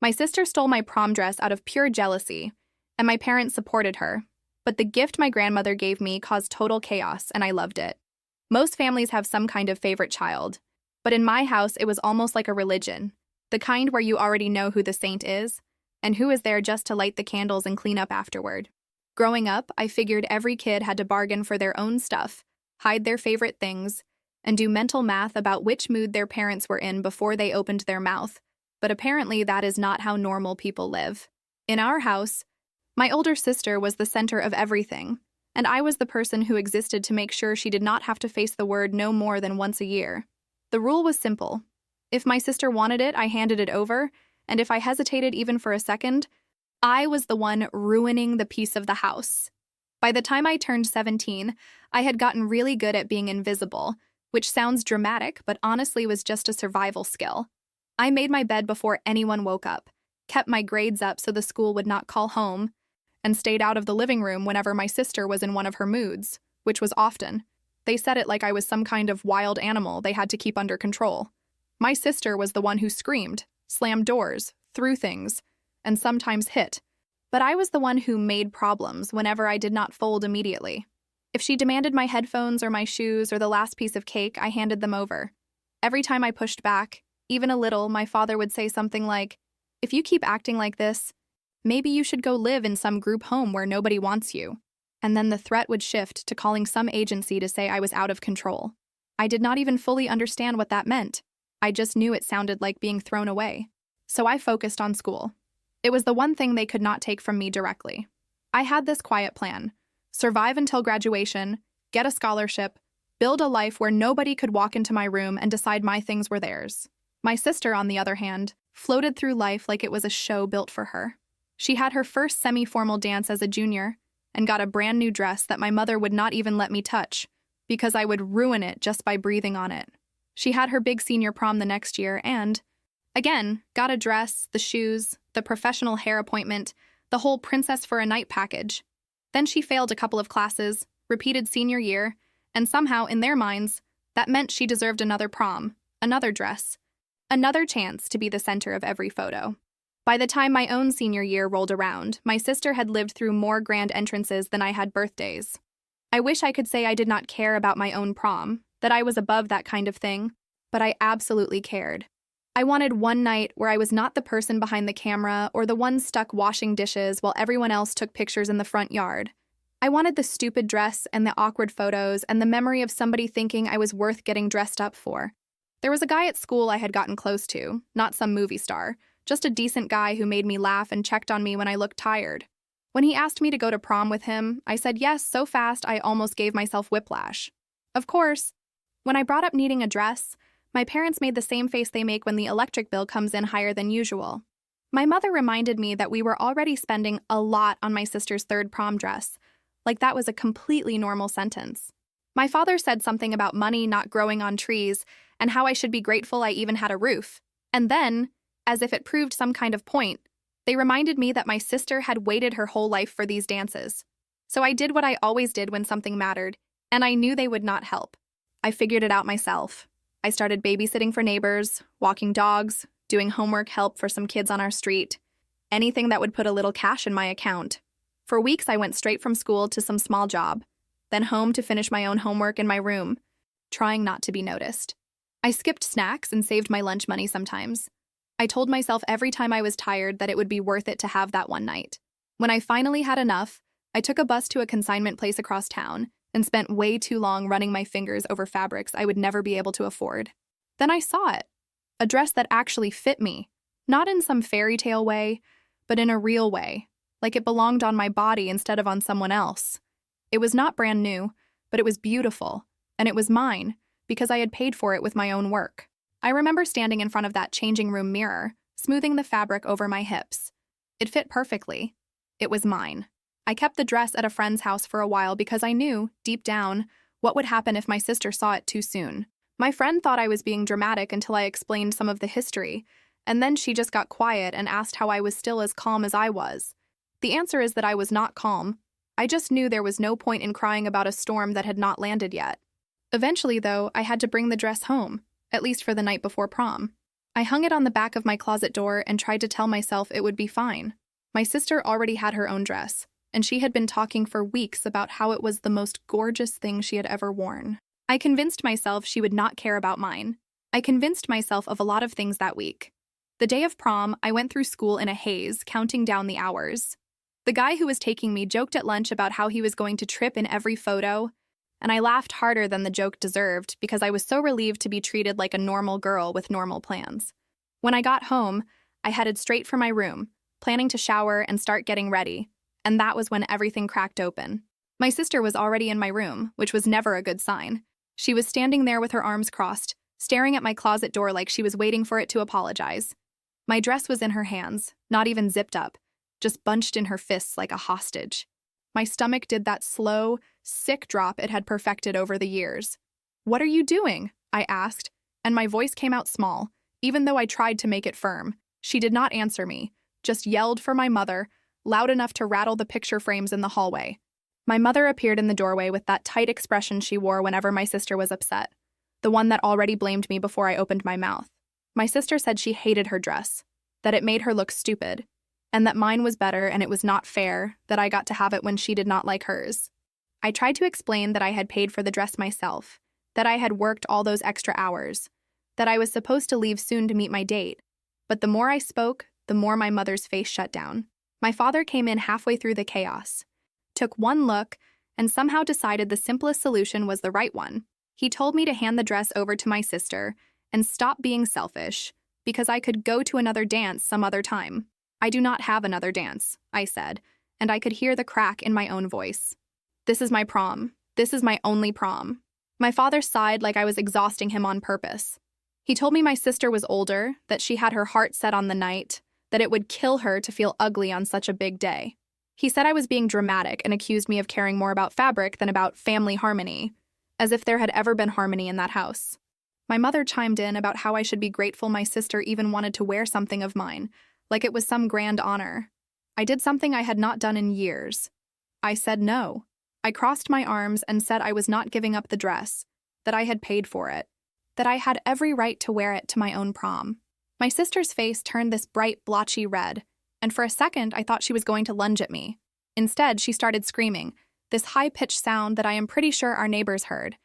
My sister stole my prom dress out of pure jealousy, and my parents supported her. But the gift my grandmother gave me caused total chaos, and I loved it. Most families have some kind of favorite child, but in my house it was almost like a religion, the kind where you already know who the saint is, and who is there just to light the candles and clean up afterward. Growing up, I figured every kid had to bargain for their own stuff, hide their favorite things, and do mental math about which mood their parents were in before they opened their mouth. But apparently that is not how normal people live. In our house, my older sister was the center of everything, and I was the person who existed to make sure she did not have to face the word no more than once a year. The rule was simple. If my sister wanted it, I handed it over, and if I hesitated even for a second, I was the one ruining the peace of the house. By the time I turned 17, I had gotten really good at being invisible, which sounds dramatic, but honestly was just a survival skill. I made my bed before anyone woke up, kept my grades up so the school would not call home, and stayed out of the living room whenever my sister was in one of her moods, which was often. They said it like I was some kind of wild animal they had to keep under control. My sister was the one who screamed, slammed doors, threw things, and sometimes hit. But I was the one who made problems whenever I did not fold immediately. If she demanded my headphones or my shoes or the last piece of cake, I handed them over. Every time I pushed back, even a little, my father would say something like, "If you keep acting like this, maybe you should go live in some group home where nobody wants you." And then the threat would shift to calling some agency to say I was out of control. I did not even fully understand what that meant. I just knew it sounded like being thrown away. So I focused on school. It was the one thing they could not take from me directly. I had this quiet plan: survive until graduation, get a scholarship, build a life where nobody could walk into my room and decide my things were theirs. My sister, on the other hand, floated through life like it was a show built for her. She had her first semi-formal dance as a junior and got a brand new dress that my mother would not even let me touch because I would ruin it just by breathing on it. She had her big senior prom the next year and, again, got a dress, the shoes, the professional hair appointment, the whole princess for a night package. Then she failed a couple of classes, repeated senior year, and somehow, in their minds, that meant she deserved another prom, another dress, another chance to be the center of every photo. By the time my own senior year rolled around, my sister had lived through more grand entrances than I had birthdays. I wish I could say I did not care about my own prom, that I was above that kind of thing, but I absolutely cared. I wanted one night where I was not the person behind the camera or the one stuck washing dishes while everyone else took pictures in the front yard. I wanted the stupid dress and the awkward photos and the memory of somebody thinking I was worth getting dressed up for. There was a guy at school I had gotten close to, not some movie star, just a decent guy who made me laugh and checked on me when I looked tired. When he asked me to go to prom with him, I said yes so fast I almost gave myself whiplash. Of course, when I brought up needing a dress, my parents made the same face they make when the electric bill comes in higher than usual. My mother reminded me that we were already spending a lot on my sister's third prom dress, like that was a completely normal sentence. My father said something about money not growing on trees and how I should be grateful I even had a roof. And then, as if it proved some kind of point, they reminded me that my sister had waited her whole life for these dances. So I did what I always did when something mattered, and I knew they would not help. I figured it out myself. I started babysitting for neighbors, walking dogs, doing homework help for some kids on our street, anything that would put a little cash in my account. For weeks, I went straight from school to some small job, then home to finish my own homework in my room, trying not to be noticed. I skipped snacks and saved my lunch money sometimes. I told myself every time I was tired that it would be worth it to have that one night. When I finally had enough, I took a bus to a consignment place across town and spent way too long running my fingers over fabrics I would never be able to afford. Then I saw it. A dress that actually fit me, not in some fairy tale way, but in a real way, like it belonged on my body instead of on someone else. It was not brand new, but it was beautiful, and it was mine because I had paid for it with my own work. I remember standing in front of that changing room mirror, smoothing the fabric over my hips. It fit perfectly. It was mine. I kept the dress at a friend's house for a while because I knew, deep down, what would happen if my sister saw it too soon. My friend thought I was being dramatic until I explained some of the history, and then she just got quiet and asked how I was still as calm as I was. The answer is that I was not calm. I just knew there was no point in crying about a storm that had not landed yet. Eventually, though, I had to bring the dress home, at least for the night before prom. I hung it on the back of my closet door and tried to tell myself it would be fine. My sister already had her own dress, and she had been talking for weeks about how it was the most gorgeous thing she had ever worn. I convinced myself she would not care about mine. I convinced myself of a lot of things that week. The day of prom, I went through school in a haze, counting down the hours. The guy who was taking me joked at lunch about how he was going to trip in every photo, and I laughed harder than the joke deserved because I was so relieved to be treated like a normal girl with normal plans. When I got home, I headed straight for my room, planning to shower and start getting ready, and that was when everything cracked open. My sister was already in my room, which was never a good sign. She was standing there with her arms crossed, staring at my closet door like she was waiting for it to apologize. My dress was in her hands, not even zipped up, just bunched in her fists like a hostage. My stomach did that slow, sick drop it had perfected over the years. "What are you doing?" I asked, and my voice came out small, even though I tried to make it firm. She did not answer me, just yelled for my mother, loud enough to rattle the picture frames in the hallway. My mother appeared in the doorway with that tight expression she wore whenever my sister was upset, the one that already blamed me before I opened my mouth. My sister said she hated her dress, that it made her look stupid, and that mine was better and it was not fair that I got to have it when she did not like hers. I tried to explain that I had paid for the dress myself, that I had worked all those extra hours, that I was supposed to leave soon to meet my date, but the more I spoke, the more my mother's face shut down. My father came in halfway through the chaos, took one look, and somehow decided the simplest solution was the right one. He told me to hand the dress over to my sister and stop being selfish, because I could go to another dance some other time. "I do not have another dance," I said, and I could hear the crack in my own voice. "This is my prom. This is my only prom." My father sighed like I was exhausting him on purpose. He told me my sister was older, that she had her heart set on the night, that it would kill her to feel ugly on such a big day. He said I was being dramatic and accused me of caring more about fabric than about family harmony, as if there had ever been harmony in that house. My mother chimed in about how I should be grateful my sister even wanted to wear something of mine, like it was some grand honor. I did something I had not done in years. I said no. I crossed my arms and said I was not giving up the dress, that I had paid for it, that I had every right to wear it to my own prom. My sister's face turned this bright, blotchy red, and for a second I thought she was going to lunge at me. Instead, she started screaming, this high-pitched sound that I am pretty sure our neighbors heard,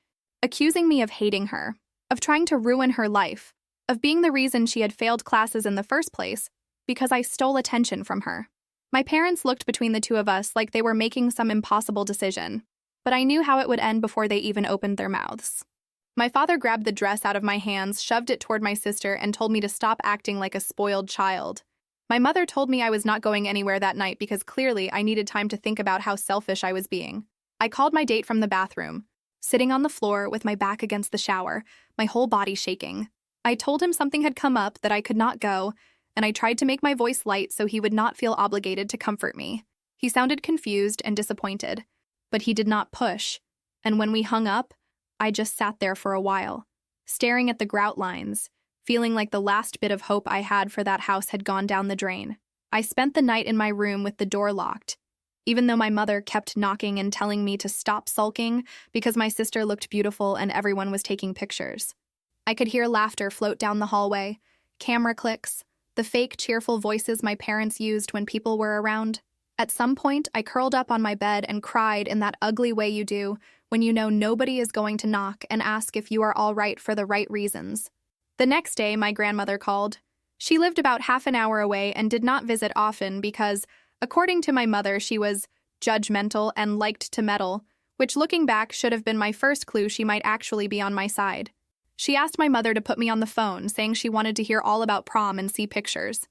accusing me of hating her, of trying to ruin her life, of being the reason she had failed classes in the first place, because I stole attention from her. My parents looked between the two of us like they were making some impossible decision, but I knew how it would end before they even opened their mouths. My father grabbed the dress out of my hands, shoved it toward my sister, and told me to stop acting like a spoiled child. My mother told me I was not going anywhere that night because clearly I needed time to think about how selfish I was being. I called my date from the bathroom, sitting on the floor with my back against the shower, my whole body shaking. I told him something had come up, that I could not go, and I tried to make my voice light so he would not feel obligated to comfort me. He sounded confused and disappointed, but he did not push, and when we hung up, I just sat there for a while, staring at the grout lines, feeling like the last bit of hope I had for that house had gone down the drain. I spent the night in my room with the door locked, even though my mother kept knocking and telling me to stop sulking because my sister looked beautiful and everyone was taking pictures. I could hear laughter float down the hallway, camera clicks, the fake cheerful voices my parents used when people were around. At some point, I curled up on my bed and cried in that ugly way you do when you know nobody is going to knock and ask if you are all right for the right reasons. The next day, my grandmother called. She lived about half an hour away and did not visit often because, according to my mother, she was judgmental and liked to meddle, which looking back should have been my first clue she might actually be on my side. She asked my mother to put me on the phone, saying she wanted to hear all about prom and see pictures.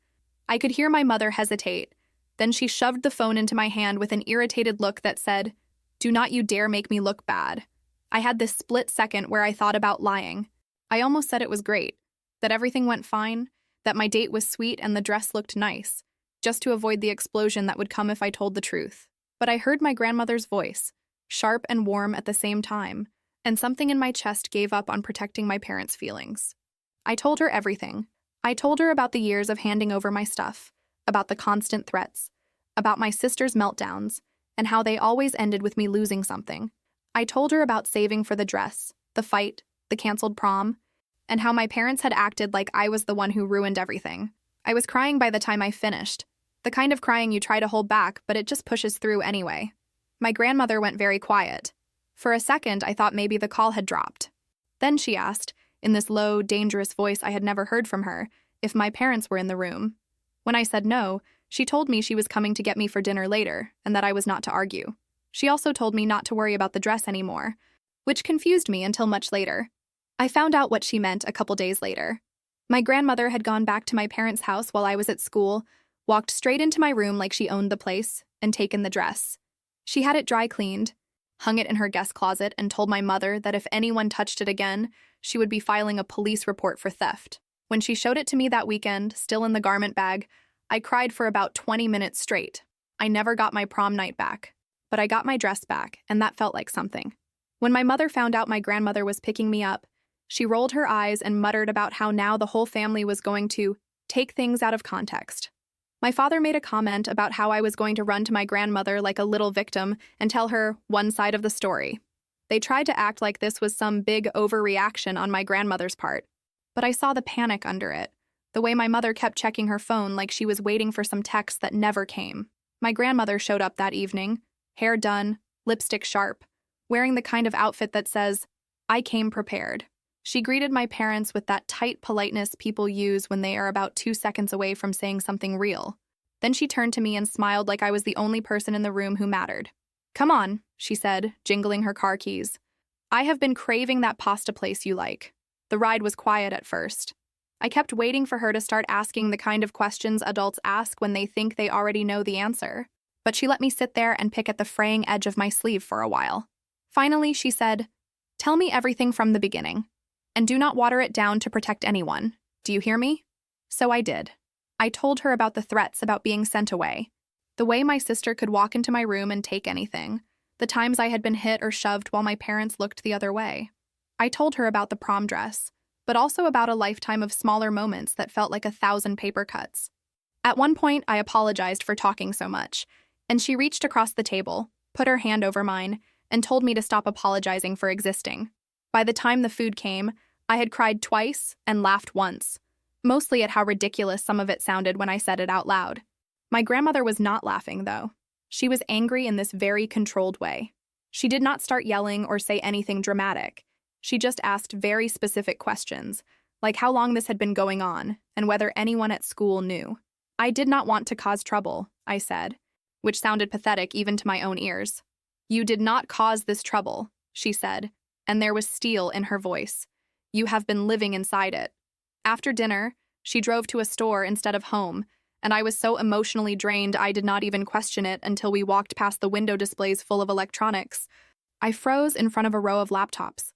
I could hear my mother hesitate. Then she shoved the phone into my hand with an irritated look that said, "Do not you dare make me look bad." I had this split second where I thought about lying. I almost said it was great, that everything went fine, that my date was sweet and the dress looked nice, just to avoid the explosion that would come if I told the truth. But I heard my grandmother's voice, sharp and warm at the same time, and something in my chest gave up on protecting my parents' feelings. I told her everything. I told her about the years of handing over my stuff, about the constant threats, about my sister's meltdowns, and how they always ended with me losing something. I told her about saving for the dress, the fight, the canceled prom, and how my parents had acted like I was the one who ruined everything. I was crying by the time I finished. The kind of crying you try to hold back, but it just pushes through anyway. My grandmother went very quiet. For a second, I thought maybe the call had dropped. Then she asked, in this low, dangerous voice I had never heard from her, if my parents were in the room. When I said no, she told me she was coming to get me for dinner later, and that I was not to argue. She also told me not to worry about the dress anymore, which confused me until much later. I found out what she meant a couple days later. My grandmother had gone back to my parents' house while I was at school, walked straight into my room like she owned the place, and taken the dress. She had it dry cleaned, hung it in her guest closet, and told my mother that if anyone touched it again, she would be filing a police report for theft. When she showed it to me that weekend, still in the garment bag, I cried for about 20 minutes straight. I never got my prom night back, but I got my dress back, and that felt like something. When my mother found out my grandmother was picking me up, she rolled her eyes and muttered about how now the whole family was going to take things out of context. My father made a comment about how I was going to run to my grandmother like a little victim and tell her one side of the story. They tried to act like this was some big overreaction on my grandmother's part, but I saw the panic under it, the way my mother kept checking her phone like she was waiting for some text that never came. My grandmother showed up that evening, hair done, lipstick sharp, wearing the kind of outfit that says, "I came prepared." She greeted my parents with that tight politeness people use when they are about 2 seconds away from saying something real. Then she turned to me and smiled like I was the only person in the room who mattered. "Come on," she said, jingling her car keys. "I have been craving that pasta place you like." The ride was quiet at first. I kept waiting for her to start asking the kind of questions adults ask when they think they already know the answer. But she let me sit there and pick at the fraying edge of my sleeve for a while. Finally, she said, "Tell me everything from the beginning. And do not water it down to protect anyone. Do you hear me?" So I did. I told her about the threats about being sent away, the way my sister could walk into my room and take anything, the times I had been hit or shoved while my parents looked the other way. I told her about the prom dress, but also about a lifetime of smaller moments that felt like 1,000 paper cuts. At one point, I apologized for talking so much, and she reached across the table, put her hand over mine, and told me to stop apologizing for existing. By the time the food came, I had cried twice and laughed once, mostly at how ridiculous some of it sounded when I said it out loud. My grandmother was not laughing, though. She was angry in this very controlled way. She did not start yelling or say anything dramatic. She just asked very specific questions, like how long this had been going on and whether anyone at school knew. "I did not want to cause trouble," I said, which sounded pathetic even to my own ears. "You did not cause this trouble," she said, and there was steel in her voice. "You have been living inside it." After dinner, she drove to a store instead of home, and I was so emotionally drained I did not even question it until we walked past the window displays full of electronics. I froze in front of a row of laptops,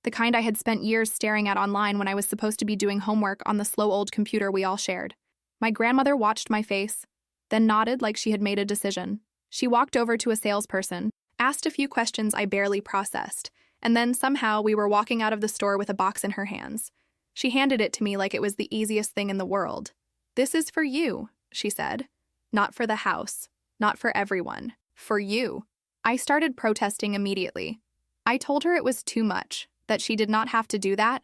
the kind I had spent years staring at online when I was supposed to be doing homework on the slow old computer we all shared. My grandmother watched my face, then nodded like she had made a decision. She walked over to a salesperson, asked a few questions I barely processed, and then somehow we were walking out of the store with a box in her hands. She handed it to me like it was the easiest thing in the world. "This is for you," she said. "Not for the house, not for everyone, for you." I started protesting immediately. I told her it was too much, that she did not have to do that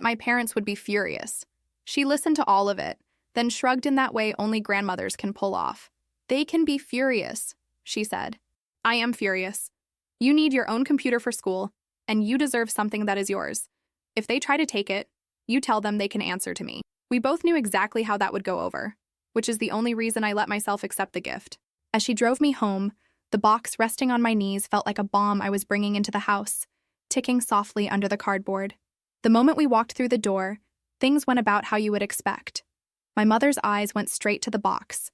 my parents would be furious. She listened to all of it, then shrugged in that way only grandmothers can pull off. "They can be furious," she said. "I am furious. You need your own computer for school, and you deserve something that is yours. If they try to take it, you tell them they can answer to me." We both knew exactly how that would go over, which is the only reason I let myself accept the gift. As she drove me home, the box resting on my knees felt like a bomb I was bringing into the house, ticking softly under the cardboard. The moment we walked through the door, things went about how you would expect. My mother's eyes went straight to the box,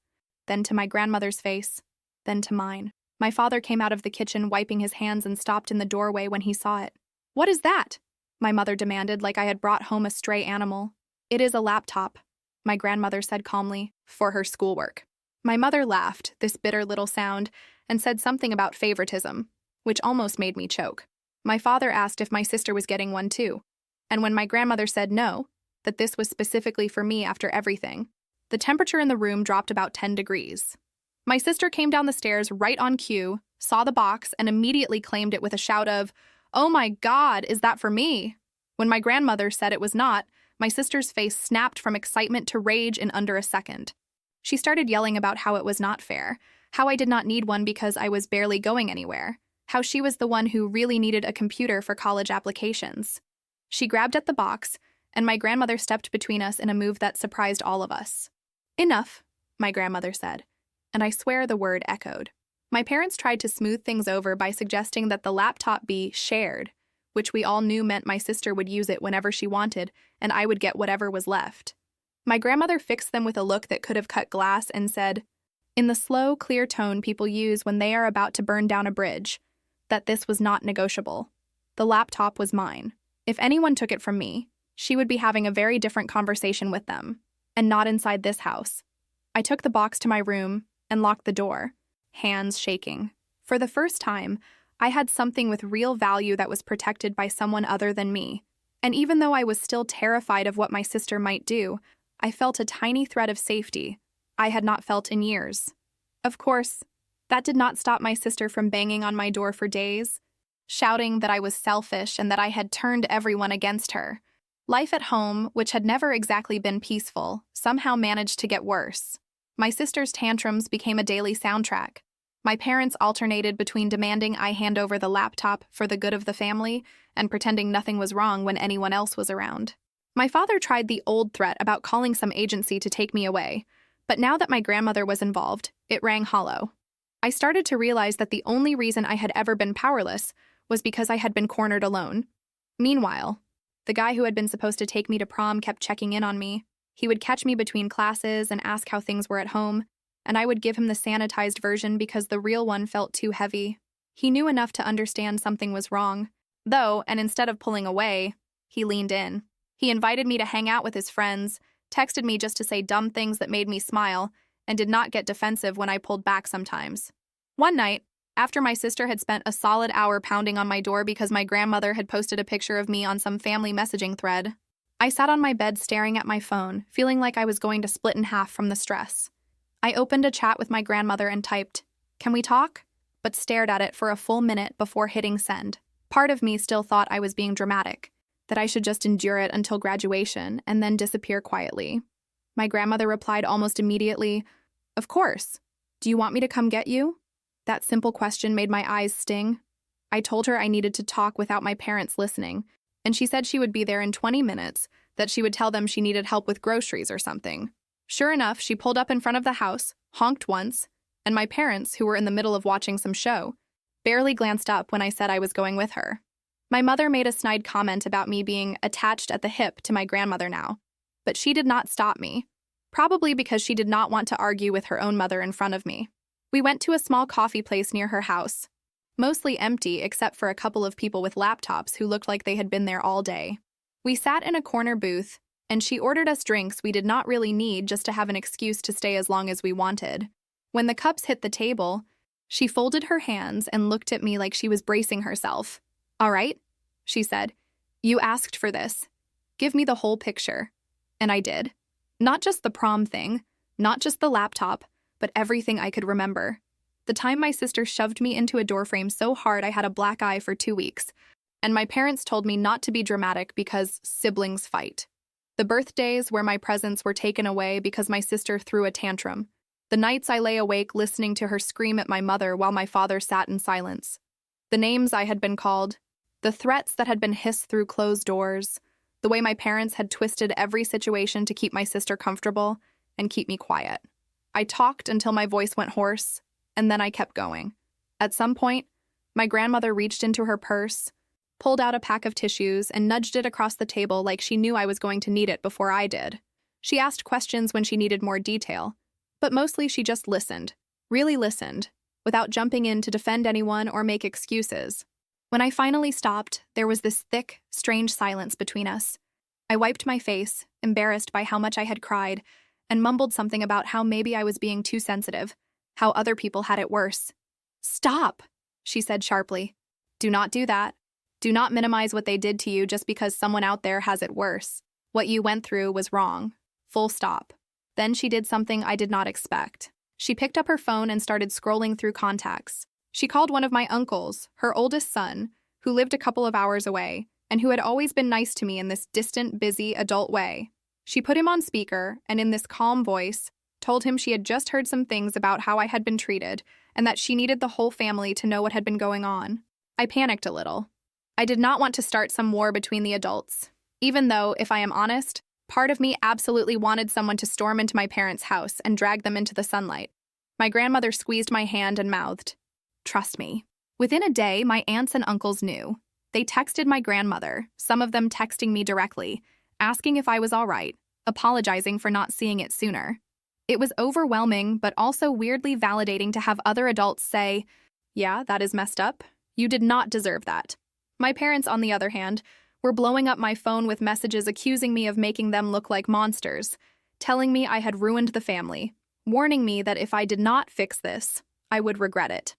then to my grandmother's face, then to mine. My father came out of the kitchen wiping his hands and stopped in the doorway when he saw it. "What is that?" my mother demanded like I had brought home a stray animal. "It is a laptop," my grandmother said calmly, "for her schoolwork." My mother laughed, this bitter little sound, and said something about favoritism, which almost made me choke. My father asked if my sister was getting one too, and when my grandmother said no, that this was specifically for me after everything, the temperature in the room dropped about 10 degrees. My sister came down the stairs right on cue, saw the box, and immediately claimed it with a shout of, "Oh my God, is that for me?" When my grandmother said it was not, my sister's face snapped from excitement to rage in under a second. She started yelling about how it was not fair, how I did not need one because I was barely going anywhere, how she was the one who really needed a computer for college applications. She grabbed at the box, and my grandmother stepped between us in a move that surprised all of us. "Enough," my grandmother said, and I swear the word echoed. My parents tried to smooth things over by suggesting that the laptop be shared, which we all knew meant my sister would use it whenever she wanted, and I would get whatever was left. My grandmother fixed them with a look that could have cut glass and said, in the slow, clear tone people use when they are about to burn down a bridge, that this was not negotiable. The laptop was mine. If anyone took it from me, she would be having a very different conversation with them, and not inside this house. I took the box to my room and locked the door, hands shaking. For the first time, I had something with real value that was protected by someone other than me. And even though I was still terrified of what my sister might do, I felt a tiny thread of safety I had not felt in years. Of course, that did not stop my sister from banging on my door for days, shouting that I was selfish and that I had turned everyone against her. Life at home, which had never exactly been peaceful, somehow managed to get worse. My sister's tantrums became a daily soundtrack. My parents alternated between demanding I hand over the laptop for the good of the family and pretending nothing was wrong when anyone else was around. My father tried the old threat about calling some agency to take me away, but now that my grandmother was involved, it rang hollow. I started to realize that the only reason I had ever been powerless was because I had been cornered alone. Meanwhile, the guy who had been supposed to take me to prom kept checking in on me. He would catch me between classes and ask how things were at home, and I would give him the sanitized version because the real one felt too heavy. He knew enough to understand something was wrong, though, and instead of pulling away, he leaned in. He invited me to hang out with his friends, texted me just to say dumb things that made me smile, and did not get defensive when I pulled back sometimes. One night, after my sister had spent a solid hour pounding on my door because my grandmother had posted a picture of me on some family messaging thread, I sat on my bed staring at my phone, feeling like I was going to split in half from the stress. I opened a chat with my grandmother and typed, "Can we talk?" but stared at it for a full minute before hitting send. Part of me still thought I was being dramatic, that I should just endure it until graduation and then disappear quietly. My grandmother replied almost immediately, "Of course. Do you want me to come get you?" That simple question made my eyes sting. I told her I needed to talk without my parents listening, and she said she would be there in 20 minutes, that she would tell them she needed help with groceries or something. Sure enough, she pulled up in front of the house, honked once, and my parents, who were in the middle of watching some show, barely glanced up when I said I was going with her. My mother made a snide comment about me being attached at the hip to my grandmother now, but she did not stop me, probably because she did not want to argue with her own mother in front of me. We went to a small coffee place near her house, mostly empty except for a couple of people with laptops who looked like they had been there all day. We sat in a corner booth, and she ordered us drinks we did not really need just to have an excuse to stay as long as we wanted. When the cups hit the table, she folded her hands and looked at me like she was bracing herself. "All right," she said. "You asked for this. Give me the whole picture." And I did. Not just the prom thing, not just the laptop, but everything I could remember. The time my sister shoved me into a doorframe so hard I had a black eye for 2 weeks, and my parents told me not to be dramatic because siblings fight. The birthdays where my presents were taken away because my sister threw a tantrum. The nights I lay awake listening to her scream at my mother while my father sat in silence. The names I had been called, the threats that had been hissed through closed doors, the way my parents had twisted every situation to keep my sister comfortable and keep me quiet. I talked until my voice went hoarse, and then I kept going. At some point, my grandmother reached into her purse, pulled out a pack of tissues, and nudged it across the table like she knew I was going to need it before I did. She asked questions when she needed more detail, but mostly she just listened, really listened, without jumping in to defend anyone or make excuses. When I finally stopped, there was this thick, strange silence between us. I wiped my face, embarrassed by how much I had cried, and mumbled something about how maybe I was being too sensitive, how other people had it worse. "Stop," she said sharply. "Do not do that. Do not minimize what they did to you just because someone out there has it worse. What you went through was wrong. Full stop." Then she did something I did not expect. She picked up her phone and started scrolling through contacts. She called one of my uncles, her oldest son, who lived a couple of hours away, and who had always been nice to me in this distant, busy, adult way. She put him on speaker, and in this calm voice, told him she had just heard some things about how I had been treated, and that she needed the whole family to know what had been going on. I panicked a little. I did not want to start some war between the adults, even though, if I am honest, part of me absolutely wanted someone to storm into my parents' house and drag them into the sunlight. My grandmother squeezed my hand and mouthed, "Trust me." Within a day, my aunts and uncles knew. They texted my grandmother, some of them texting me directly, asking if I was all right, apologizing for not seeing it sooner. It was overwhelming, but also weirdly validating to have other adults say, "Yeah, that is messed up. You did not deserve that." My parents, on the other hand, were blowing up my phone with messages accusing me of making them look like monsters, telling me I had ruined the family, warning me that if I did not fix this, I would regret it.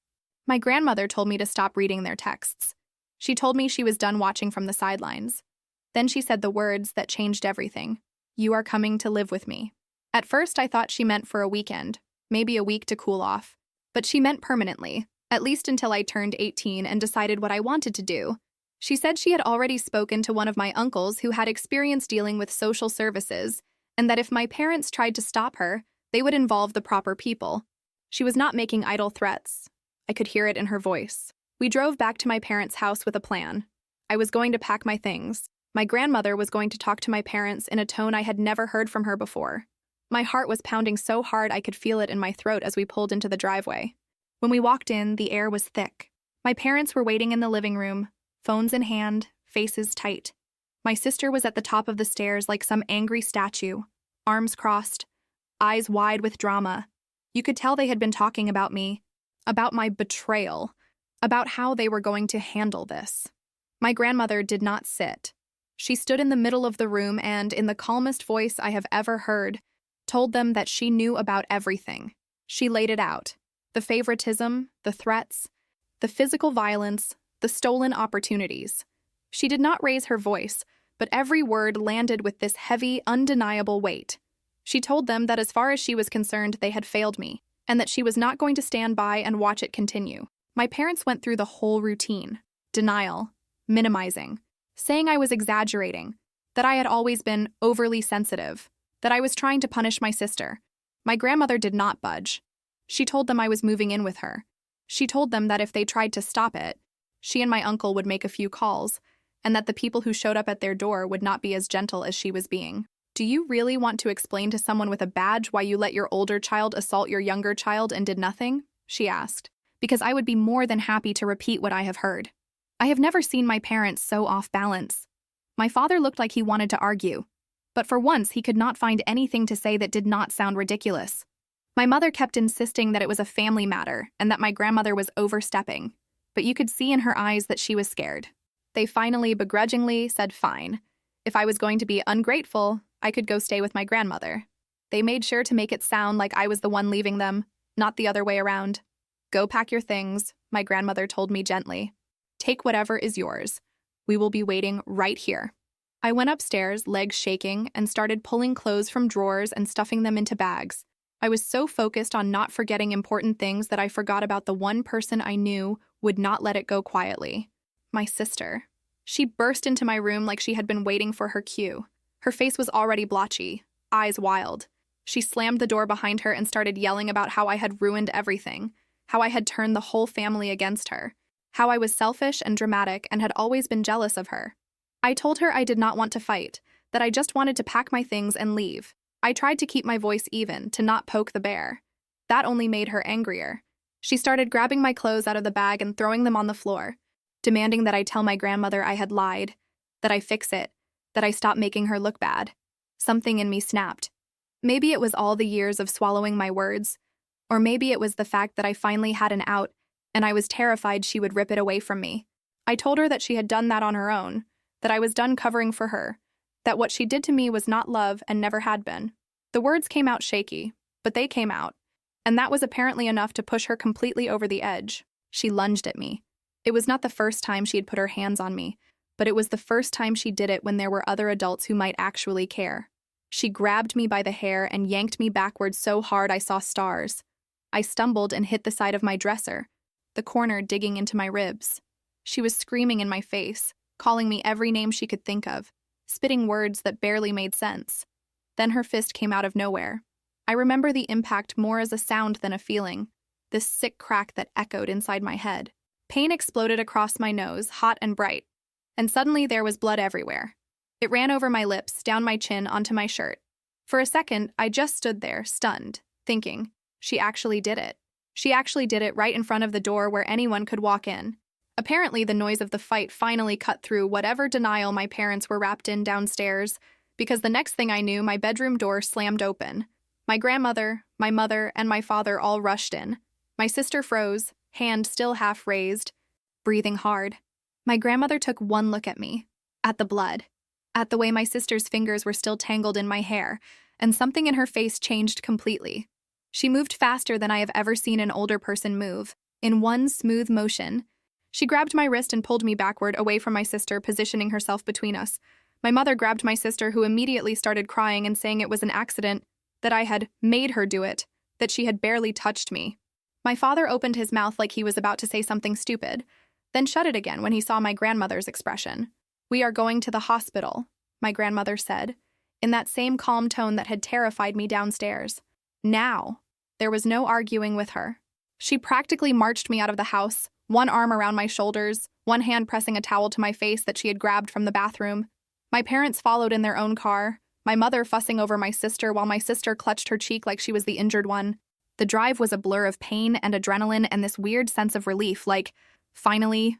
My grandmother told me to stop reading their texts. She told me she was done watching from the sidelines. Then she said the words that changed everything. "You are coming to live with me." At first, I thought she meant for a weekend, maybe a week to cool off. But she meant permanently, at least until I turned 18 and decided what I wanted to do. She said she had already spoken to one of my uncles who had experience dealing with social services, and that if my parents tried to stop her, they would involve the proper people. She was not making idle threats. I could hear it in her voice. We drove back to my parents' house with a plan. I was going to pack my things. My grandmother was going to talk to my parents in a tone I had never heard from her before. My heart was pounding so hard I could feel it in my throat as we pulled into the driveway. When we walked in, the air was thick. My parents were waiting in the living room, phones in hand, faces tight. My sister was at the top of the stairs like some angry statue, arms crossed, eyes wide with drama. You could tell they had been talking about me, about my betrayal, about how they were going to handle this. My grandmother did not sit. She stood in the middle of the room and, in the calmest voice I have ever heard, told them that she knew about everything. She laid it out. The favoritism, the threats, the physical violence, the stolen opportunities. She did not raise her voice, but every word landed with this heavy, undeniable weight. She told them that as far as she was concerned, they had failed me, and that she was not going to stand by and watch it continue. My parents went through the whole routine. Denial, minimizing, saying I was exaggerating, that I had always been overly sensitive, that I was trying to punish my sister. My grandmother did not budge. She told them I was moving in with her. She told them that if they tried to stop it, she and my uncle would make a few calls, and that the people who showed up at their door would not be as gentle as she was being. "Do you really want to explain to someone with a badge why you let your older child assault your younger child and did nothing?" she asked. "Because I would be more than happy to repeat what I have heard." I have never seen my parents so off balance. My father looked like he wanted to argue, but for once he could not find anything to say that did not sound ridiculous. My mother kept insisting that it was a family matter and that my grandmother was overstepping, but you could see in her eyes that she was scared. They finally begrudgingly said fine. If I was going to be ungrateful, I could go stay with my grandmother. They made sure to make it sound like I was the one leaving them, not the other way around. "Go pack your things," my grandmother told me gently. "Take whatever is yours. We will be waiting right here." I went upstairs, legs shaking, and started pulling clothes from drawers and stuffing them into bags. I was so focused on not forgetting important things that I forgot about the one person I knew would not let it go quietly. My sister. She burst into my room like she had been waiting for her cue. Her face was already blotchy, eyes wild. She slammed the door behind her and started yelling about how I had ruined everything, how I had turned the whole family against her, how I was selfish and dramatic and had always been jealous of her. I told her I did not want to fight, that I just wanted to pack my things and leave. I tried to keep my voice even, to not poke the bear. That only made her angrier. She started grabbing my clothes out of the bag and throwing them on the floor, demanding that I tell my grandmother I had lied, that I fix it, that I stop making her look bad. Something in me snapped. Maybe it was all the years of swallowing my words, or maybe it was the fact that I finally had an out, and I was terrified she would rip it away from me. I told her that she had done that on her own, that I was done covering for her, that what she did to me was not love and never had been. The words came out shaky, but they came out, and that was apparently enough to push her completely over the edge. She lunged at me. It was not the first time she had put her hands on me, but it was the first time she did it when there were other adults who might actually care. She grabbed me by the hair and yanked me backwards so hard I saw stars. I stumbled and hit the side of my dresser, the corner digging into my ribs. She was screaming in my face, calling me every name she could think of, spitting words that barely made sense. Then her fist came out of nowhere. I remember the impact more as a sound than a feeling, this sick crack that echoed inside my head. Pain exploded across my nose, hot and bright, and suddenly there was blood everywhere. It ran over my lips, down my chin, onto my shirt. For a second, I just stood there, stunned, thinking, she actually did it. She actually did it right in front of the door where anyone could walk in. Apparently, the noise of the fight finally cut through whatever denial my parents were wrapped in downstairs, because the next thing I knew, my bedroom door slammed open. My grandmother, my mother, and my father all rushed in. My sister froze, hand still half raised, breathing hard. My grandmother took one look at me, at the blood, at the way my sister's fingers were still tangled in my hair, and something in her face changed completely. She moved faster than I have ever seen an older person move, in one smooth motion. She grabbed my wrist and pulled me backward, away from my sister, positioning herself between us. My mother grabbed my sister, who immediately started crying and saying it was an accident, that I had made her do it, that she had barely touched me. My father opened his mouth like he was about to say something stupid, then shut it again when he saw my grandmother's expression. "We are going to the hospital," my grandmother said, in that same calm tone that had terrified me downstairs. Now, there was no arguing with her. She practically marched me out of the house, one arm around my shoulders, one hand pressing a towel to my face that she had grabbed from the bathroom. My parents followed in their own car, my mother fussing over my sister while my sister clutched her cheek like she was the injured one. The drive was a blur of pain and adrenaline and this weird sense of relief, like, finally,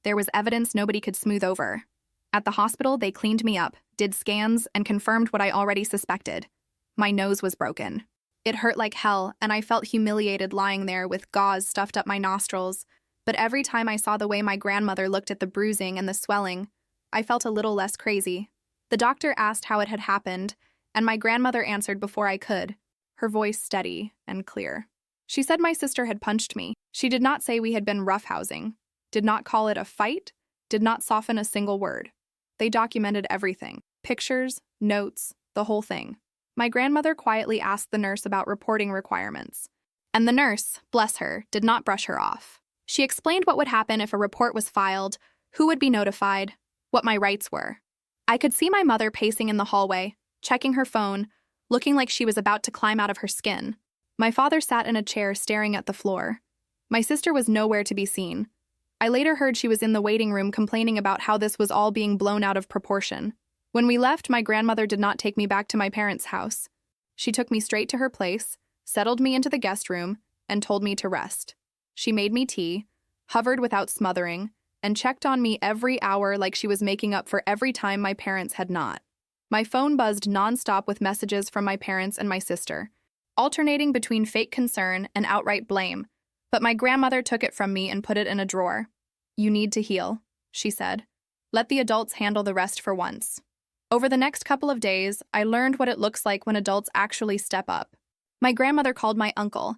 there was evidence nobody could smooth over. At the hospital, they cleaned me up, did scans, and confirmed what I already suspected. My nose was broken. It hurt like hell, and I felt humiliated lying there with gauze stuffed up my nostrils. But every time I saw the way my grandmother looked at the bruising and the swelling, I felt a little less crazy. The doctor asked how it had happened, and my grandmother answered before I could, her voice steady and clear. She said my sister had punched me. She did not say we had been roughhousing, did not call it a fight, did not soften a single word. They documented everything, pictures, notes, the whole thing. My grandmother quietly asked the nurse about reporting requirements. And the nurse, bless her, did not brush her off. She explained what would happen if a report was filed, who would be notified, what my rights were. I could see my mother pacing in the hallway, checking her phone, looking like she was about to climb out of her skin. My father sat in a chair staring at the floor. My sister was nowhere to be seen. I later heard she was in the waiting room complaining about how this was all being blown out of proportion. When we left, my grandmother did not take me back to my parents' house. She took me straight to her place, settled me into the guest room, and told me to rest. She made me tea, hovered without smothering, and checked on me every hour like she was making up for every time my parents had not. My phone buzzed nonstop with messages from my parents and my sister, alternating between fake concern and outright blame, but my grandmother took it from me and put it in a drawer. "You need to heal," she said. "Let the adults handle the rest for once." Over the next couple of days, I learned what it looks like when adults actually step up. My grandmother called my uncle,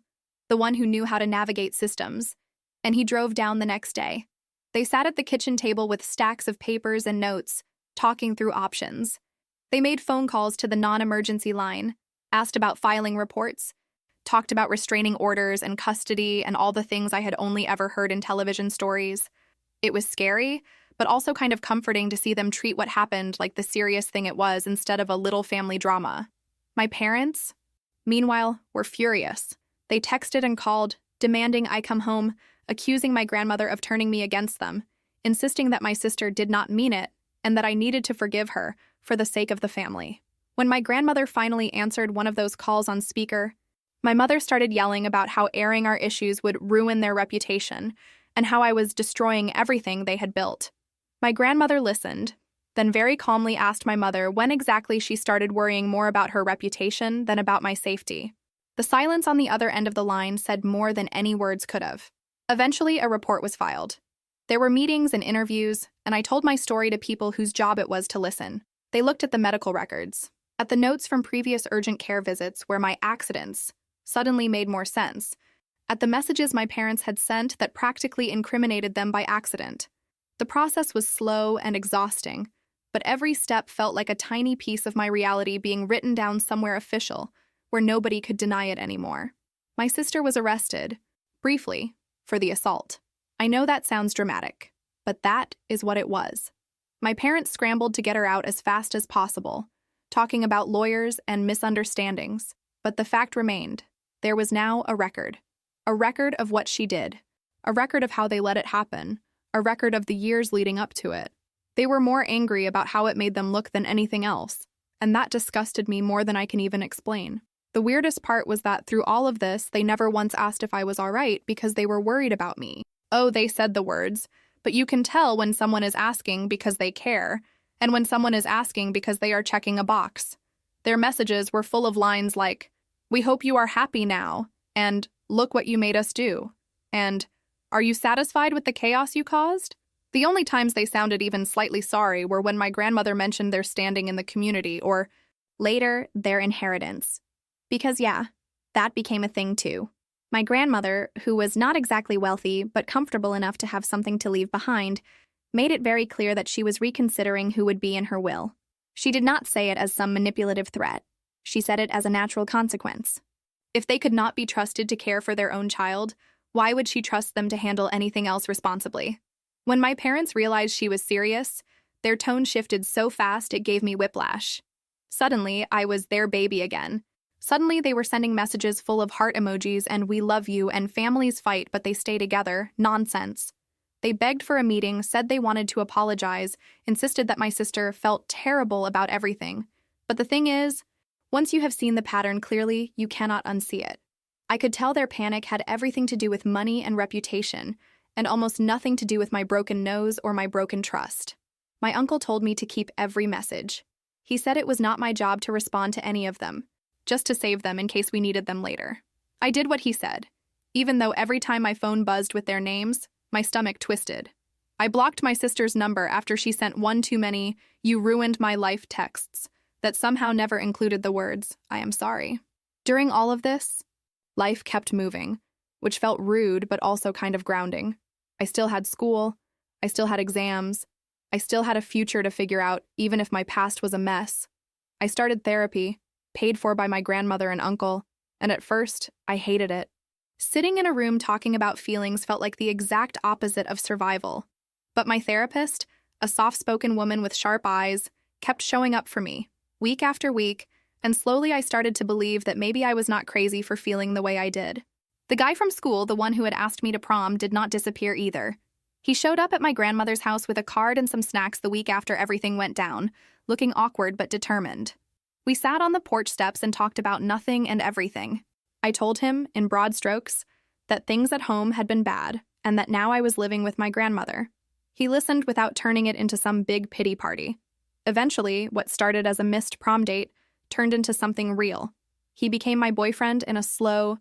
the one who knew how to navigate systems, and he drove down the next day. They sat at the kitchen table with stacks of papers and notes, talking through options. They made phone calls to the non-emergency line, asked about filing reports, talked about restraining orders and custody and all the things I had only ever heard in television stories. It was scary, but also kind of comforting to see them treat what happened like the serious thing it was instead of a little family drama. My parents, meanwhile, were furious. They texted and called, demanding I come home, accusing my grandmother of turning me against them, insisting that my sister did not mean it and that I needed to forgive her for the sake of the family. When my grandmother finally answered one of those calls on speaker, my mother started yelling about how airing our issues would ruin their reputation and how I was destroying everything they had built. My grandmother listened, then very calmly asked my mother when exactly she started worrying more about her reputation than about my safety. The silence on the other end of the line said more than any words could have. Eventually, a report was filed. There were meetings and interviews, and I told my story to people whose job it was to listen. They looked at the medical records, at the notes from previous urgent care visits where my accidents suddenly made more sense, at the messages my parents had sent that practically incriminated them by accident. The process was slow and exhausting, but every step felt like a tiny piece of my reality being written down somewhere official, where nobody could deny it anymore. My sister was arrested, briefly, for the assault. I know that sounds dramatic, But that is what it was. My parents scrambled to get her out as fast as possible, talking about lawyers and misunderstandings. But the fact remained. There was now a record. A record of what she did. A record of how they let it happen. A record of the years leading up to it. They were more angry about how it made them look than anything else, and that disgusted me more than I can even explain. The weirdest part was that through all of this, they never once asked if I was all right because they were worried about me. Oh, they said the words, but you can tell when someone is asking because they care, and when someone is asking because they are checking a box. Their messages were full of lines like, "We hope you are happy now," and "Look what you made us do," and "Are you satisfied with the chaos you caused?" The only times they sounded even slightly sorry were when my grandmother mentioned their standing in the community or, later, their inheritance. Because yeah, that became a thing too. My grandmother, who was not exactly wealthy but comfortable enough to have something to leave behind, made it very clear that she was reconsidering who would be in her will. She did not say it as some manipulative threat. She said it as a natural consequence. If they could not be trusted to care for their own child, why would she trust them to handle anything else responsibly? When my parents realized she was serious, their tone shifted so fast it gave me whiplash. Suddenly, I was their baby again. Suddenly, they were sending messages full of heart emojis and "we love you" and "families fight but they stay together" nonsense. They begged for a meeting, said they wanted to apologize, insisted that my sister felt terrible about everything. But the thing is, once you have seen the pattern clearly, you cannot unsee it. I could tell their panic had everything to do with money and reputation, and almost nothing to do with my broken nose or my broken trust. My uncle told me to keep every message. He said it was not my job to respond to any of them, just to save them in case we needed them later. I did what he said, even though every time my phone buzzed with their names, my stomach twisted. I blocked my sister's number after she sent one too many "you ruined my life" texts that somehow never included the words, "I am sorry." During all of this, life kept moving, which felt rude but also kind of grounding. I still had school, I still had exams, I still had a future to figure out even if my past was a mess. I started therapy, paid for by my grandmother and uncle, and at first, I hated it. Sitting in a room talking about feelings felt like the exact opposite of survival. But my therapist, a soft-spoken woman with sharp eyes, kept showing up for me, week after week, and slowly I started to believe that maybe I was not crazy for feeling the way I did. The guy from school, the one who had asked me to prom, did not disappear either. He showed up at my grandmother's house with a card and some snacks the week after everything went down, looking awkward but determined. We sat on the porch steps and talked about nothing and everything. I told him, in broad strokes, that things at home had been bad and that now I was living with my grandmother. He listened without turning it into some big pity party. Eventually, what started as a missed prom date turned into something real. He became my boyfriend in a slow,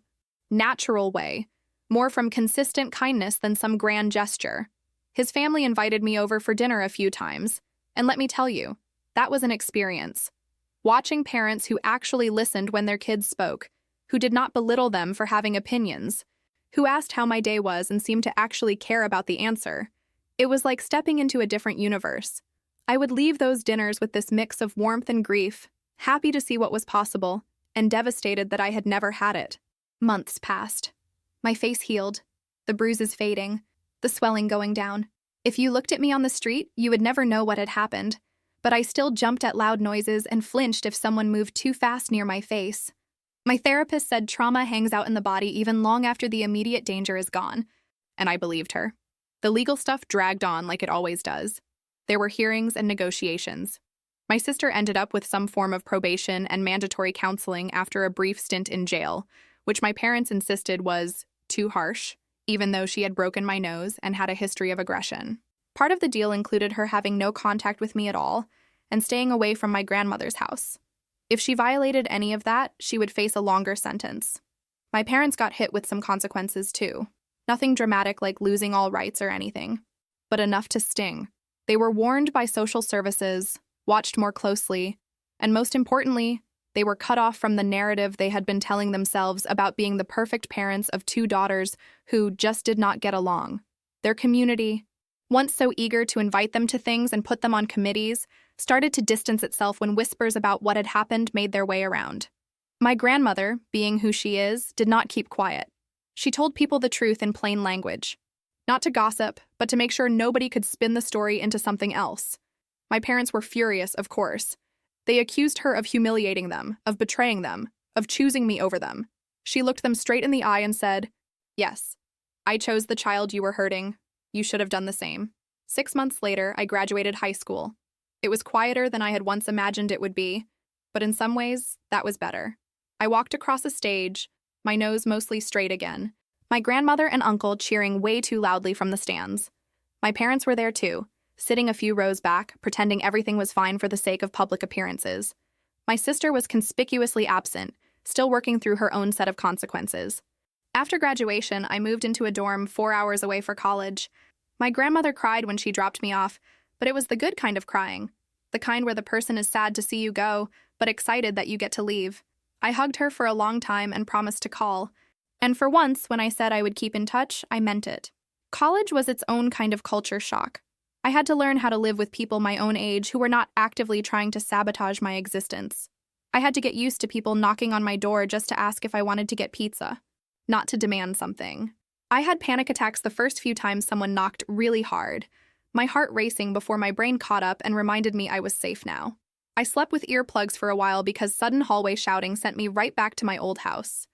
natural way, more from consistent kindness than some grand gesture. His family invited me over for dinner a few times, and let me tell you, that was an experience. Watching parents who actually listened when their kids spoke, who did not belittle them for having opinions, who asked how my day was and seemed to actually care about the answer. It was like stepping into a different universe. I would leave those dinners with this mix of warmth and grief, happy to see what was possible, and devastated that I had never had it. Months passed. My face healed, the bruises fading, the swelling going down. If you looked at me on the street, you would never know what had happened, but I still jumped at loud noises and flinched if someone moved too fast near my face. My therapist said trauma hangs out in the body even long after the immediate danger is gone, and I believed her. The legal stuff dragged on like it always does. There were hearings and negotiations. My sister ended up with some form of probation and mandatory counseling after a brief stint in jail, which my parents insisted was too harsh, even though she had broken my nose and had a history of aggression. Part of the deal included her having no contact with me at all and staying away from my grandmother's house. If she violated any of that, she would face a longer sentence. My parents got hit with some consequences too. Nothing dramatic like losing all rights or anything, but enough to sting. They were warned by social services, watched more closely, and most importantly, they were cut off from the narrative they had been telling themselves about being the perfect parents of two daughters who just did not get along. Their community, once so eager to invite them to things and put them on committees, started to distance itself when whispers about what had happened made their way around. My grandmother, being who she is, did not keep quiet. She told people the truth in plain language. Not to gossip, but to make sure nobody could spin the story into something else. My parents were furious, of course. They accused her of humiliating them, of betraying them, of choosing me over them. She looked them straight in the eye and said, "Yes, I chose the child you were hurting. You should have done the same." 6 months later, I graduated high school. It was quieter than I had once imagined it would be, but in some ways, that was better. I walked across a stage, my nose mostly straight again, my grandmother and uncle cheering way too loudly from the stands. My parents were there too, sitting a few rows back, pretending everything was fine for the sake of public appearances. My sister was conspicuously absent, still working through her own set of consequences. After graduation, I moved into a dorm 4 hours away for college. My grandmother cried when she dropped me off, but it was the good kind of crying, the kind where the person is sad to see you go, but excited that you get to leave. I hugged her for a long time and promised to call. And for once, when I said I would keep in touch, I meant it. College was its own kind of culture shock. I had to learn how to live with people my own age who were not actively trying to sabotage my existence. I had to get used to people knocking on my door just to ask if I wanted to get pizza, not to demand something. I had panic attacks the first few times someone knocked really hard, my heart racing before my brain caught up and reminded me I was safe now. I slept with earplugs for a while because sudden hallway shouting sent me right back to my old house.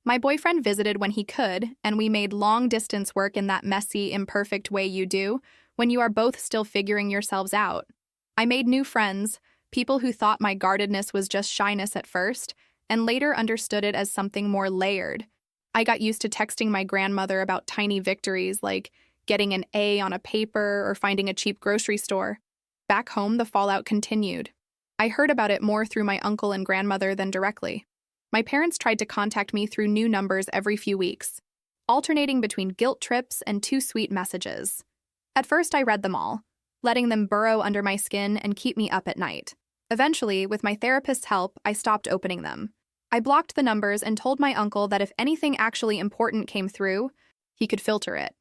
My boyfriend visited when he could, and we made long-distance work in that messy, imperfect way you do when you are both still figuring yourselves out. I made new friends, people who thought my guardedness was just shyness at first, and later understood it as something more layered. I got used to texting my grandmother about tiny victories like getting an A on a paper or finding a cheap grocery store. Back home, the fallout continued. I heard about it more through my uncle and grandmother than directly. My parents tried to contact me through new numbers every few weeks, alternating between guilt trips and too sweet messages. At first, I read them all, letting them burrow under my skin and keep me up at night. Eventually, with my therapist's help, I stopped opening them. I blocked the numbers and told my uncle that if anything actually important came through, he could filter it.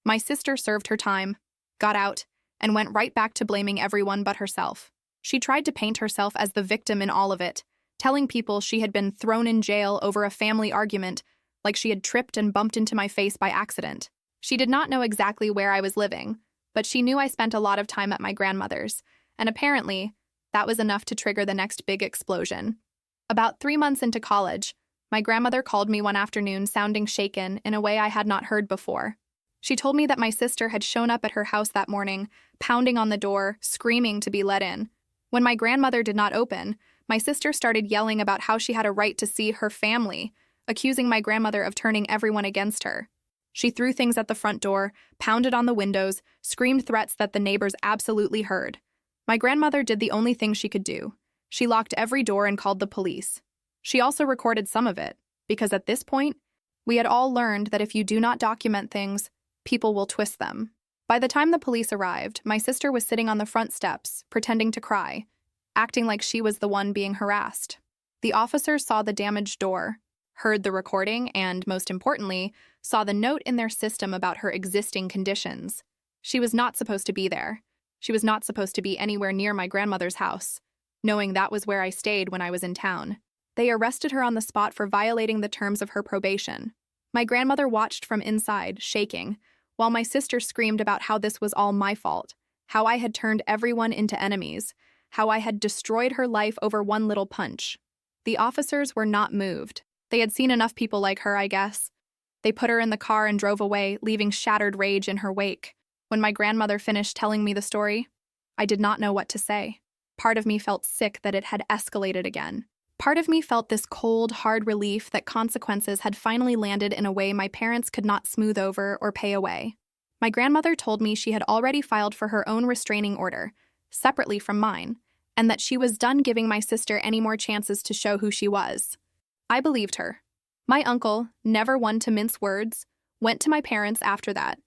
My sister served her time, got out, and went right back to blaming everyone but herself. She tried to paint herself as the victim in all of it, telling people she had been thrown in jail over a family argument, like she had tripped and bumped into my face by accident. She did not know exactly where I was living, but she knew I spent a lot of time at my grandmother's, and apparently, that was enough to trigger the next big explosion. About 3 months into college, my grandmother called me one afternoon sounding shaken in a way I had not heard before. She told me that my sister had shown up at her house that morning, pounding on the door, screaming to be let in. When my grandmother did not open, my sister started yelling about how she had a right to see her family, accusing my grandmother of turning everyone against her. She threw things at the front door, pounded on the windows, screamed threats that the neighbors absolutely heard. My grandmother did the only thing she could do. She locked every door and called the police. She also recorded some of it, because at this point, we had all learned that if you do not document things, people will twist them. By the time the police arrived, my sister was sitting on the front steps, pretending to cry, acting like she was the one being harassed. The officers saw the damaged door, heard the recording, and, most importantly, saw the note in their system about her existing conditions. She was not supposed to be there. She was not supposed to be anywhere near my grandmother's house, knowing that was where I stayed when I was in town. They arrested her on the spot for violating the terms of her probation. My grandmother watched from inside, shaking, while my sister screamed about how this was all my fault, how I had turned everyone into enemies, how I had destroyed her life over one little punch. The officers were not moved. They had seen enough people like her, I guess. They put her in the car and drove away, leaving shattered rage in her wake. When my grandmother finished telling me the story, I did not know what to say. Part of me felt sick that it had escalated again. Part of me felt this cold, hard relief that consequences had finally landed in a way my parents could not smooth over or pay away. My grandmother told me she had already filed for her own restraining order, separately from mine, and that she was done giving my sister any more chances to show who she was. I believed her. My uncle, never one to mince words, went to my parents after that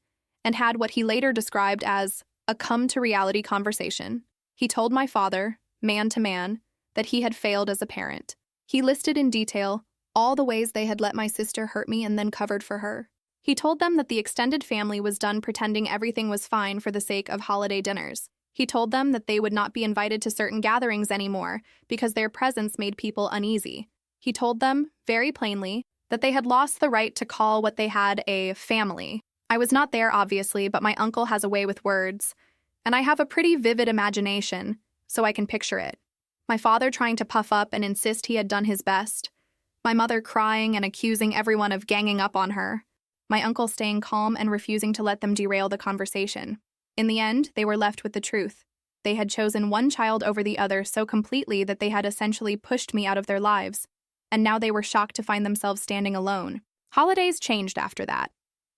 and had what he later described as a come-to-reality conversation. He told my father, man to man, that he had failed as a parent. He listed in detail all the ways they had let my sister hurt me and then covered for her. He told them that the extended family was done pretending everything was fine for the sake of holiday dinners. He told them that they would not be invited to certain gatherings anymore because their presence made people uneasy. He told them, very plainly, that they had lost the right to call what they had a family. I was not there, obviously, but my uncle has a way with words, and I have a pretty vivid imagination, so I can picture it. My father trying to puff up and insist he had done his best. My mother crying and accusing everyone of ganging up on her. My uncle staying calm and refusing to let them derail the conversation. In the end, they were left with the truth. They had chosen one child over the other so completely that they had essentially pushed me out of their lives, and now they were shocked to find themselves standing alone. Holidays changed after that.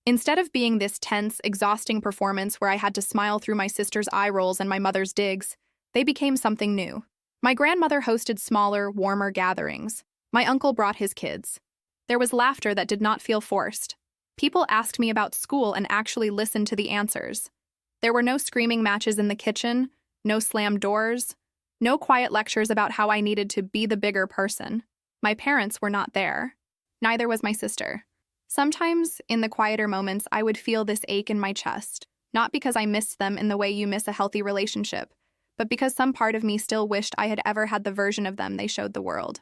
Instead of being this tense, exhausting performance where I had to smile through my sister's eye rolls and my mother's digs, they became something new. My grandmother hosted smaller, warmer gatherings. My uncle brought his kids. There was laughter that did not feel forced. People asked me about school and actually listened to the answers. There were no screaming matches in the kitchen, no slammed doors, no quiet lectures about how I needed to be the bigger person. My parents were not there. Neither was my sister. Sometimes, in the quieter moments, I would feel this ache in my chest, not because I missed them in the way you miss a healthy relationship, but because some part of me still wished I had ever had the version of them they showed the world.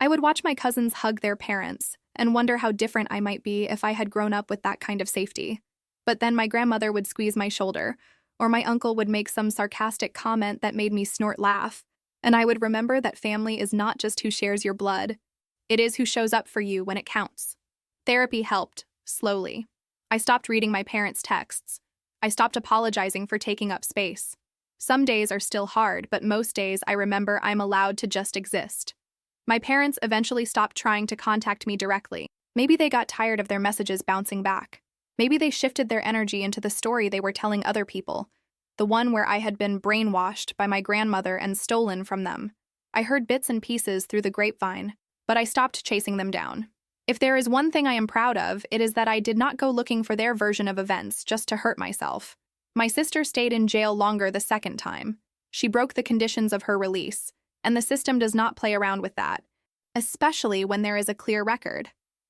I would watch my cousins hug their parents and wonder how different I might be if I had grown up with that kind of safety. But then my grandmother would squeeze my shoulder, or my uncle would make some sarcastic comment that made me snort laugh, and I would remember that family is not just who shares your blood. It is who shows up for you when it counts. Therapy helped, slowly. I stopped reading my parents' texts. I stopped apologizing for taking up space. Some days are still hard, but most days I remember I'm allowed to just exist. My parents eventually stopped trying to contact me directly. Maybe they got tired of their messages bouncing back. Maybe they shifted their energy into the story they were telling other people, the one where I had been brainwashed by my grandmother and stolen from them. I heard bits and pieces through the grapevine, but I stopped chasing them down. If there is one thing I am proud of, it is that I did not go looking for their version of events just to hurt myself. My sister stayed in jail longer the second time. She broke the conditions of her release, and the system does not play around with that, especially when there is a clear record.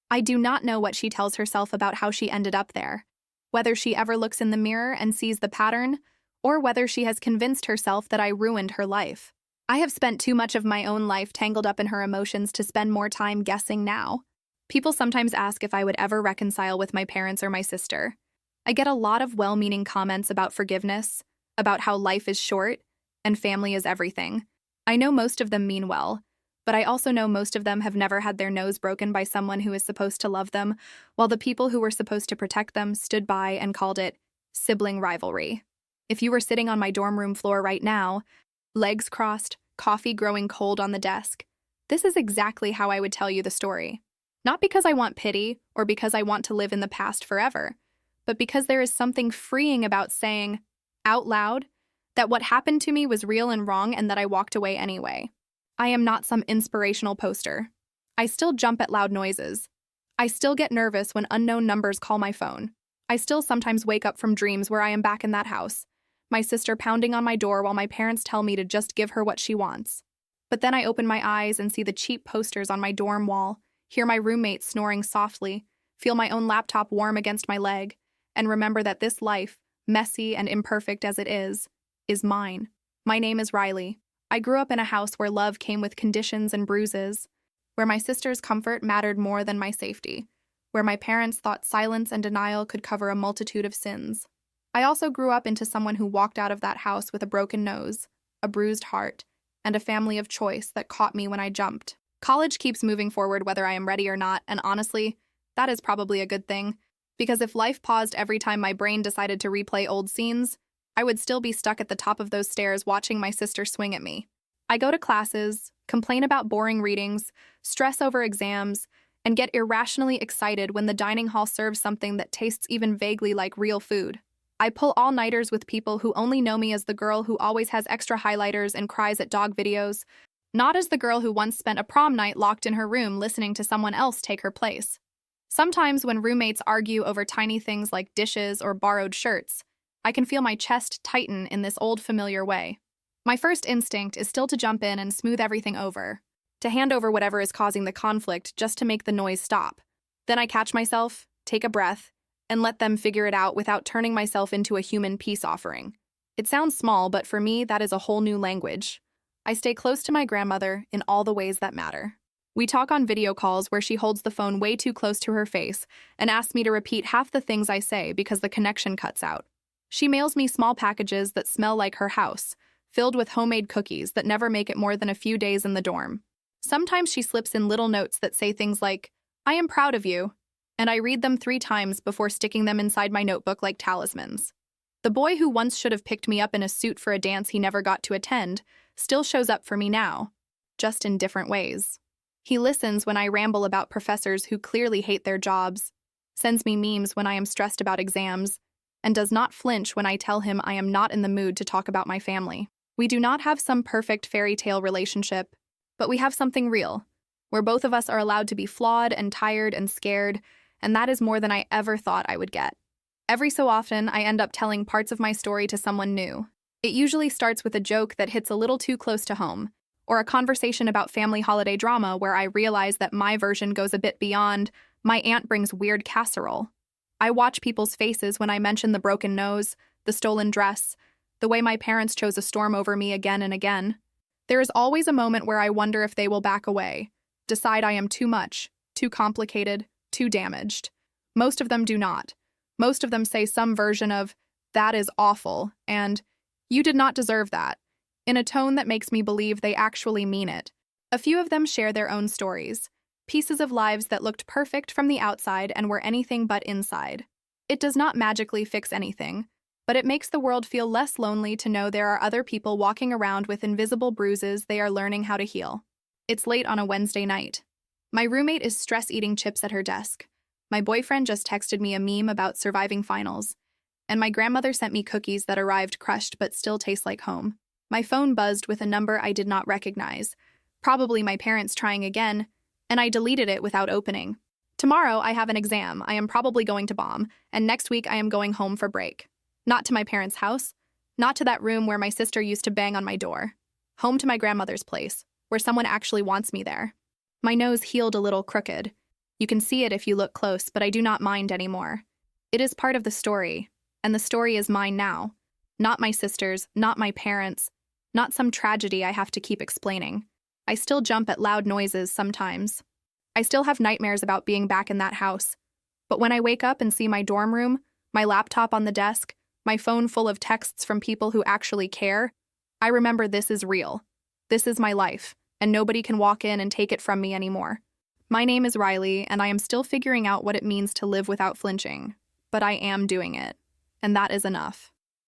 I do not know what she tells herself about how she ended up there, whether she ever looks in the mirror and sees the pattern, or whether she has convinced herself that I ruined her life. I have spent too much of my own life tangled up in her emotions to spend more time guessing now. People sometimes ask if I would ever reconcile with my parents or my sister. I get a lot of well-meaning comments about forgiveness, about how life is short, and family is everything. I know most of them mean well, but I also know most of them have never had their nose broken by someone who is supposed to love them, while the people who were supposed to protect them stood by and called it sibling rivalry. If you were sitting on my dorm room floor right now, legs crossed, coffee growing cold on the desk, this is exactly how I would tell you the story. Not because I want pity or because I want to live in the past forever, but because there is something freeing about saying, out loud, that what happened to me was real and wrong and that I walked away anyway. I am not some inspirational poster. I still jump at loud noises. I still get nervous when unknown numbers call my phone. I still sometimes wake up from dreams where I am back in that house, my sister pounding on my door while my parents tell me to just give her what she wants. But then I open my eyes and see the cheap posters on my dorm wall, hear my roommate snoring softly, feel my own laptop warm against my leg, and remember that this life, messy and imperfect as it is mine. My name is Riley. I grew up in a house where love came with conditions and bruises, where my sister's comfort mattered more than my safety, where my parents thought silence and denial could cover a multitude of sins. I also grew up into someone who walked out of that house with a broken nose, a bruised heart, and a family of choice that caught me when I jumped. College keeps moving forward whether I am ready or not, and honestly, that is probably a good thing, because if life paused every time my brain decided to replay old scenes, I would still be stuck at the top of those stairs watching my sister swing at me. I go to classes, complain about boring readings, stress over exams, and get irrationally excited when the dining hall serves something that tastes even vaguely like real food. I pull all-nighters with people who only know me as the girl who always has extra highlighters and cries at dog videos, not as the girl who once spent a prom night locked in her room listening to someone else take her place. Sometimes when roommates argue over tiny things like dishes or borrowed shirts, I can feel my chest tighten in this old familiar way. My first instinct is still to jump in and smooth everything over, to hand over whatever is causing the conflict just to make the noise stop. Then I catch myself, take a breath, and let them figure it out without turning myself into a human peace offering. It sounds small, but for me, that is a whole new language. I stay close to my grandmother in all the ways that matter. We talk on video calls where she holds the phone way too close to her face and asks me to repeat half the things I say because the connection cuts out. She mails me small packages that smell like her house, filled with homemade cookies that never make it more than a few days in the dorm. Sometimes she slips in little notes that say things like, "I am proud of you," and I read them 3 times before sticking them inside my notebook like talismans. The boy who once should have picked me up in a suit for a dance he never got to attend still shows up for me now, just in different ways. He listens when I ramble about professors who clearly hate their jobs, sends me memes when I am stressed about exams, and does not flinch when I tell him I am not in the mood to talk about my family. We do not have some perfect fairy tale relationship, but we have something real, where both of us are allowed to be flawed and tired and scared, and that is more than I ever thought I would get. Every so often, I end up telling parts of my story to someone new. It usually starts with a joke that hits a little too close to home, or a conversation about family holiday drama where I realize that my version goes a bit beyond, "My aunt brings weird casserole." I watch people's faces when I mention the broken nose, the stolen dress, the way my parents chose a storm over me again and again. There is always a moment where I wonder if they will back away, decide I am too much, too complicated, too damaged. Most of them do not. Most of them say some version of, "That is awful," and "You did not deserve that," in a tone that makes me believe they actually mean it. A few of them share their own stories, pieces of lives that looked perfect from the outside and were anything but inside. It does not magically fix anything, but it makes the world feel less lonely to know there are other people walking around with invisible bruises they are learning how to heal. It's late on a Wednesday night. My roommate is stress-eating chips at her desk. My boyfriend just texted me a meme about surviving finals, and my grandmother sent me cookies that arrived crushed but still taste like home. My phone buzzed with a number I did not recognize, probably my parents trying again, and I deleted it without opening. Tomorrow I have an exam I am probably going to bomb, and next week I am going home for break. Not to my parents' house, not to that room where my sister used to bang on my door. Home to my grandmother's place, where someone actually wants me there. My nose healed a little crooked. You can see it if you look close, but I do not mind anymore. It is part of the story, and the story is mine now. Not my sister's, not my parents', not some tragedy I have to keep explaining. I still jump at loud noises sometimes. I still have nightmares about being back in that house. But when I wake up and see my dorm room, my laptop on the desk, my phone full of texts from people who actually care, I remember this is real. This is my life, and nobody can walk in and take it from me anymore. My name is Riley, and I am still figuring out what it means to live without flinching, but I am doing it, and that is enough.